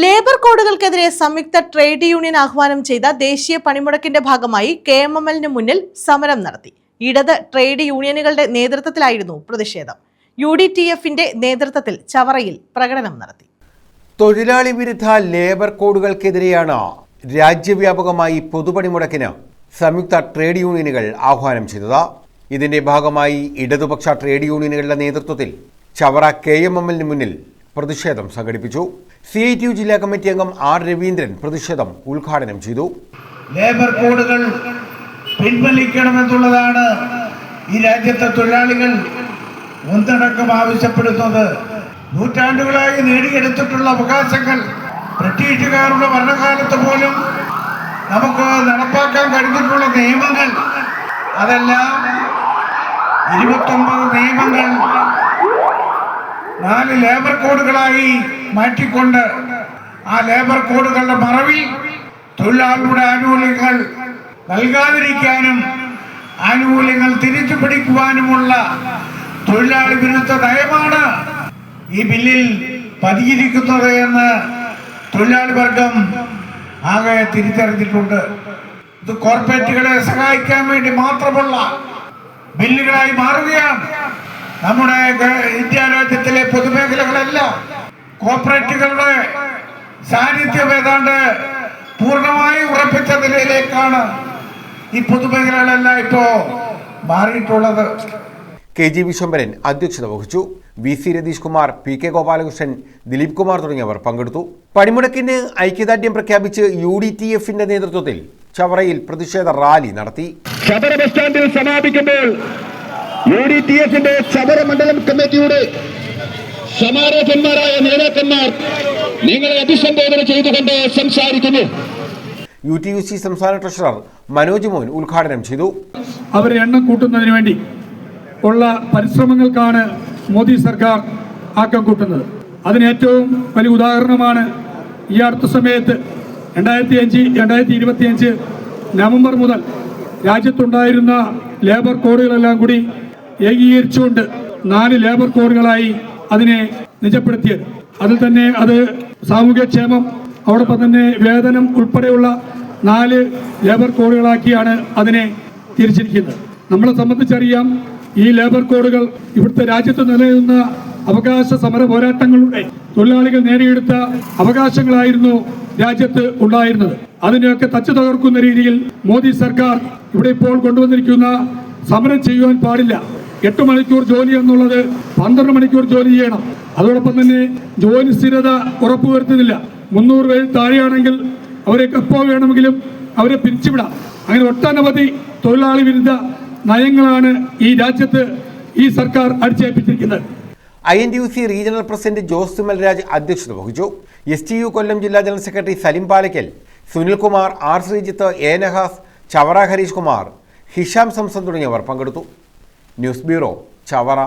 Labour കോഡുകൾക്കെതിരെ സംയുക്ത trade union ആഹ്വാനം ചെയ്ത ദേശീയ പണിമുടക്കിന്റെ ഭാഗമായി KMML മുന്നിൽ സമരം നടത്തി. ഇടത് ട്രേഡ് യൂണിയനുകളുടെ നേതൃത്വത്തിലായിരുന്നു പ്രതിഷേധം. UDTF-ന്റെ നേതൃത്വത്തിൽ ചവറയിൽ പ്രകടനം നടത്തി. തൊഴിലാളി വിരുദ്ധ ലേബർ കോഡുകൾക്കെതിരെയാണ് രാജ്യവ്യാപകമായി പൊതുപണിമുടക്കിന് സംയുക്ത ട്രേഡ് യൂണിയനുകൾ ആഹ്വാനം ചെയ്തത്. ഇതിന്റെ ഭാഗമായി ഇടതുപക്ഷ ട്രേഡ് യൂണിയനുകളുടെ നേതൃത്വത്തിൽ ചവറ KMML മുന്നിൽ പ്രതിഷേധം സംഘടിപ്പിച്ചു. CITU ജില്ലാ കമ്മിറ്റി അംഗം R. രവീന്ദ്രൻ പ്രതിഷേധം ഉദ്ഘാടനം ചെയ്തു. ലേബർ കോഡുകൾ പിൻവലിക്കണമെന്നുള്ളതാണ് ഈ രാജ്യത്തെ തൊഴിലാളികൾ ഒന്നടക്കം ആവശ്യപ്പെടുന്നത്. നൂറ്റാണ്ടുകളായി നേടിയെടുത്തിട്ടുള്ള അവകാശങ്ങൾ ബ്രിട്ടീഷുകാരുടെ ഭരണകാലത്ത് പോലും നമുക്ക് നടപ്പാക്കാൻ കഴിഞ്ഞിട്ടുള്ള നിയമങ്ങൾ, അതെല്ലാം 29 നിയമങ്ങൾ 4 ലേബർ കോഡുകളായി മാറ്റിക്കൊണ്ട് ആ ലേബർ കോഡുകളുടെ മറവിൽ തൊഴിലാളികളുടെ ആനുകൂല്യങ്ങൾ നൽകാതിരിക്കാനും ആനുകൂല്യങ്ങൾ തിരിച്ചു പിടിക്കുവാനുമുള്ള തൊഴിലാളി വിരുദ്ധ നയമാണ് ഈ ബില്ലിൽ പതിയിരിക്കുന്നത് എന്ന് തൊഴിലാളി വർഗം ആകെ തിരിച്ചറിഞ്ഞിട്ടുണ്ട്. ഇത് കോർപ്പറേറ്റുകളെ സഹായിക്കാൻ വേണ്ടി മാത്രമുള്ള ബില്ലുകളായി മാറുകയാണ്. നമ്മുടെ ഇന്ത്യ രാജ്യത്തിലെ പൊതുമേഖലകളെല്ലാം കോർപ്പറേറ്റുകളുടെ സാന്നിധ്യം ഏതാണ്ട് പൂർണ്ണമായി ഉറപ്പിച്ച നിലയിലേക്കാണ് ഈ പൊതുമേഖലകളെല്ലാം ഇപ്പോ മാറിയിട്ടുള്ളത്. KG വിശ്വംഭരൻ അധ്യക്ഷത വഹിച്ചു. VC രതീഷ് കുമാർ, PK ഗോപാലകൃഷ്ണൻ, ദിലീപ് കുമാർ തുടങ്ങിയവർ പങ്കെടുത്തു. പണിമുടക്കിന് ഐക്യദാർഢ്യം പ്രഖ്യാപിച്ച് UDTF-ന്റെ നേതൃത്വത്തിൽ ചവറയിൽ പ്രതിഷേധ റാലി നടത്തി. ചവറ ബസ് സ്റ്റാൻഡിൽ സമാപിക്കുമ്പോൾ UDTF-ന്റെ ചവറ മണ്ഡലം കമ്മിറ്റിയുടെ സമാരോഹന്മാരായ നേതാക്കന്മാർ നിങ്ങളെ അഭിസംബോധന ചെയ്തുകൊണ്ട് സംസാരിക്കുന്നു. UTUC സംസ്ഥാന ട്രഷറർ മനോജ് മോൻ ഉദ്ഘാടനം ചെയ്തു. അവരെ എണ്ണം കൂട്ടുന്നതിന് വേണ്ടി ഉള്ള പരിശ്രമങ്ങൾക്കാണ് മോദി സർക്കാർ ആക്കം കൂട്ടുന്നത്. അതിന് ഏറ്റവും വലിയ ഉദാഹരണമാണ് ഈ അടുത്ത സമയത്ത് 2025 നവംബർ മുതൽ രാജ്യത്തുണ്ടായിരുന്ന ലേബർ കോഡുകളെല്ലാം കൂടി ഏകീകരിച്ചുകൊണ്ട് 4 ലേബർ കോഡുകളായി അതിനെ നിജപ്പെടുത്തിയത്. അതിൽ തന്നെ അത് സാമൂഹ്യക്ഷേമം, അതോടൊപ്പം തന്നെ വേതനം ഉൾപ്പെടെയുള്ള 4 ലേബർ കോഡുകളാക്കിയാണ് അതിനെ തിരിച്ചിരിക്കുന്നത്. നമ്മളെ സംബന്ധിച്ചറിയാം, ഈ ലേബർ കോഡുകൾ ഇവിടുത്തെ രാജ്യത്ത് നിലനിന്ന അവകാശ സമര പോരാട്ടങ്ങളുടെ തൊഴിലാളികൾ നേടിയെടുത്ത അവകാശങ്ങളായിരുന്നു രാജ്യത്ത് ഉണ്ടായിരുന്നത്. അതിനെയൊക്കെ തച്ചു തകർക്കുന്ന രീതിയിൽ മോദി സർക്കാർ ഇവിടെ ഇപ്പോൾ കൊണ്ടുവന്നിരിക്കുന്ന സമരം ചെയ്യുവാൻ പാടില്ല. 8 മണിക്കൂർ ജോലി എന്നുള്ളത് 12 മണിക്കൂർ ജോലി ചെയ്യണം. അതോടൊപ്പം തന്നെ ജോലി സ്ഥിരത ഉറപ്പുവരുത്തുന്നില്ല. 300 പേര് താഴെയാണെങ്കിൽ അവരെ എപ്പോൾ വേണമെങ്കിലും അവരെ പിരിച്ചുവിടാം. അങ്ങനെ ഒട്ടനവധി തൊഴിലാളി വിരുദ്ധ നയങ്ങളാണ് ഈ രാജ്യത്ത് ഈ സർക്കാർ അടിച്ചേൽപ്പിച്ചിരിക്കുന്നത്. INTUC regional president Jose Thimalraj അധ്യക്ഷത വഹിച്ചു. STU കൊല്ലം ജില്ലാ general secretary Salim Palakkal, Sunilkumar, R. Sreejith, A. Nahas, Chavara Harish Kumar, Hisham Samson തുടങ്ങിയവർ പങ്കെടുത്തു. News bureau, Chavara.